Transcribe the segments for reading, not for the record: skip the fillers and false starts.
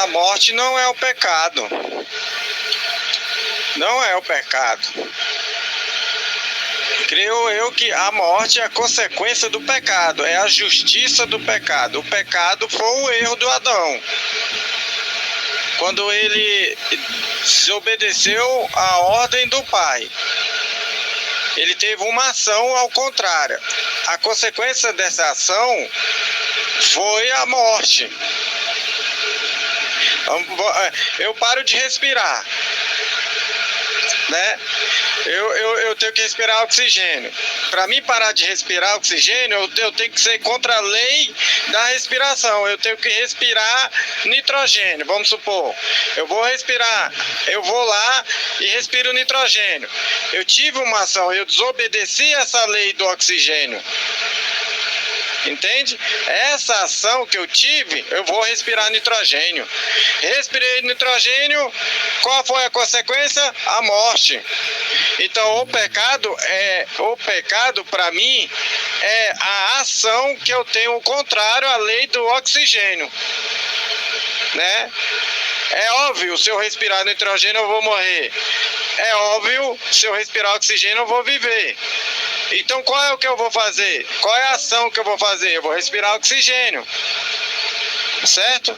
A morte não é o pecado. Não é o pecado. Creio eu que a morte é a consequência do pecado, é a justiça do pecado. O pecado foi o erro do Adão. Quando ele desobedeceu a ordem do Pai, ele teve uma ação ao contrário. A consequência dessa ação foi a morte. Eu paro de respirar, né? Eu tenho que respirar oxigênio. Para mim parar de respirar oxigênio, eu tenho que ser contra a lei da respiração. Eu tenho que respirar nitrogênio. Vamos supor, eu vou lá e respiro nitrogênio. Eu tive uma ação, eu desobedeci essa lei do oxigênio. Entende? Essa ação que eu tive, eu vou respirar nitrogênio. Respirei nitrogênio, qual foi a consequência? A morte. Então o pecado para mim é a ação que eu tenho contrário à lei do oxigênio, né? É óbvio, se eu respirar nitrogênio eu vou morrer. É óbvio, se eu respirar oxigênio eu vou viver. Então qual é o que eu vou fazer? Qual é a ação que eu vou fazer? Eu vou respirar oxigênio, certo?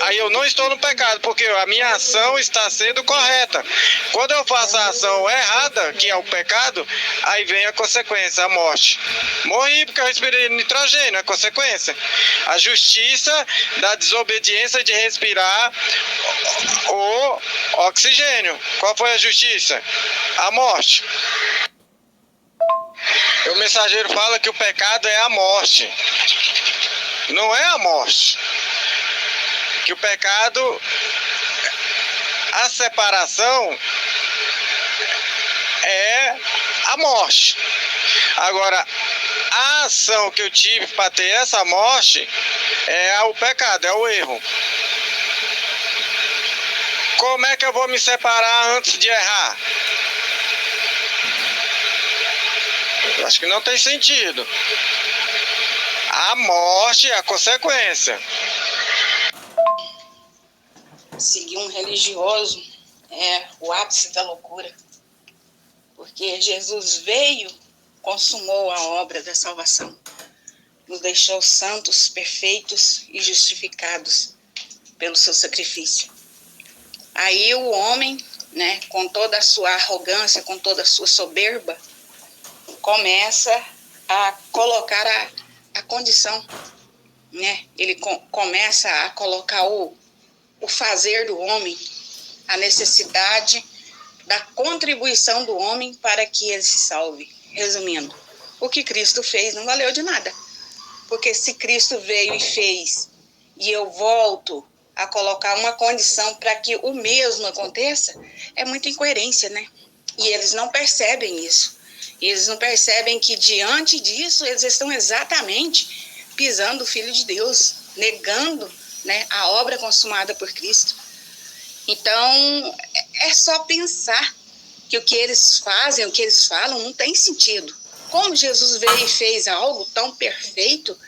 Aí eu não estou no pecado, porque a minha ação está sendo correta. Quando eu faço a ação errada, que é o pecado, aí vem a consequência, a morte. Morri porque eu respirei nitrogênio, é a consequência. A justiça da desobediência de respirar o oxigênio. Qual foi a justiça? A morte. O mensageiro fala que o pecado é a morte. Não é a morte. Que o pecado, a separação é a morte. Agora, a ação que eu tive para ter essa morte é o pecado, é o erro. Como é que eu vou me separar antes de errar? Acho que não tem sentido. A morte é a consequência. Seguir um religioso é o ápice da loucura, porque Jesus veio, consumou a obra da salvação, nos deixou santos, perfeitos e justificados pelo seu sacrifício. Aí o homem, né, com toda a sua arrogância, com toda a sua soberba, começa a colocar a condição, né? Ele começa a colocar o fazer do homem, a necessidade da contribuição do homem para que ele se salve. Resumindo, o que Cristo fez não valeu de nada. Porque se Cristo veio e fez, e eu volto a colocar uma condição para que o mesmo aconteça, é muita incoerência, né? E eles não percebem isso. E eles não percebem que diante disso, eles estão exatamente pisando o Filho de Deus, negando, né, a obra consumada por Cristo. Então, é só pensar que o que eles fazem, o que eles falam, não tem sentido. Como Jesus veio e fez algo tão perfeito,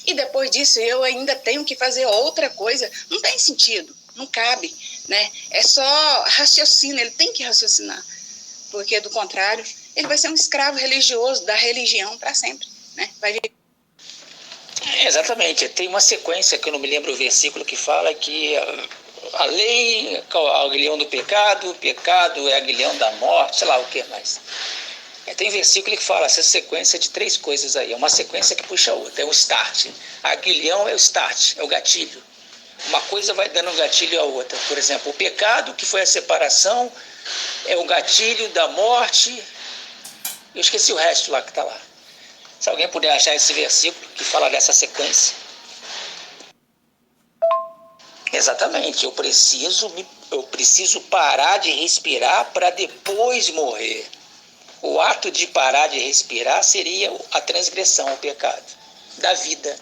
e depois disso eu ainda tenho que fazer outra coisa, não tem sentido, não cabe, né? É só raciocínio, ele tem que raciocinar, porque do contrário, ele vai ser um escravo religioso da religião para sempre, né? Vai viver. Exatamente, tem uma sequência que eu não me lembro o versículo que fala que a lei é o aguilhão do pecado, o pecado é o aguilhão da morte, sei lá o que mais. Tem versículo que fala essa sequência de 3 coisas aí, é uma sequência que puxa a outra, é o start. Aguilhão é o start, é o gatilho. Uma coisa vai dando um gatilho à outra. Por exemplo, o pecado, que foi a separação, é o gatilho da morte. Eu esqueci o resto lá que está lá. Se alguém puder achar esse versículo que fala dessa sequência. Exatamente, eu preciso parar de respirar para depois morrer. O ato de parar de respirar seria a transgressão, o pecado da vida.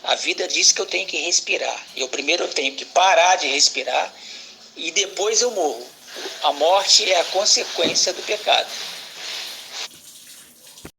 A vida diz que eu tenho que respirar. Primeiro eu tenho que parar de respirar e depois eu morro. A morte é a consequência do pecado.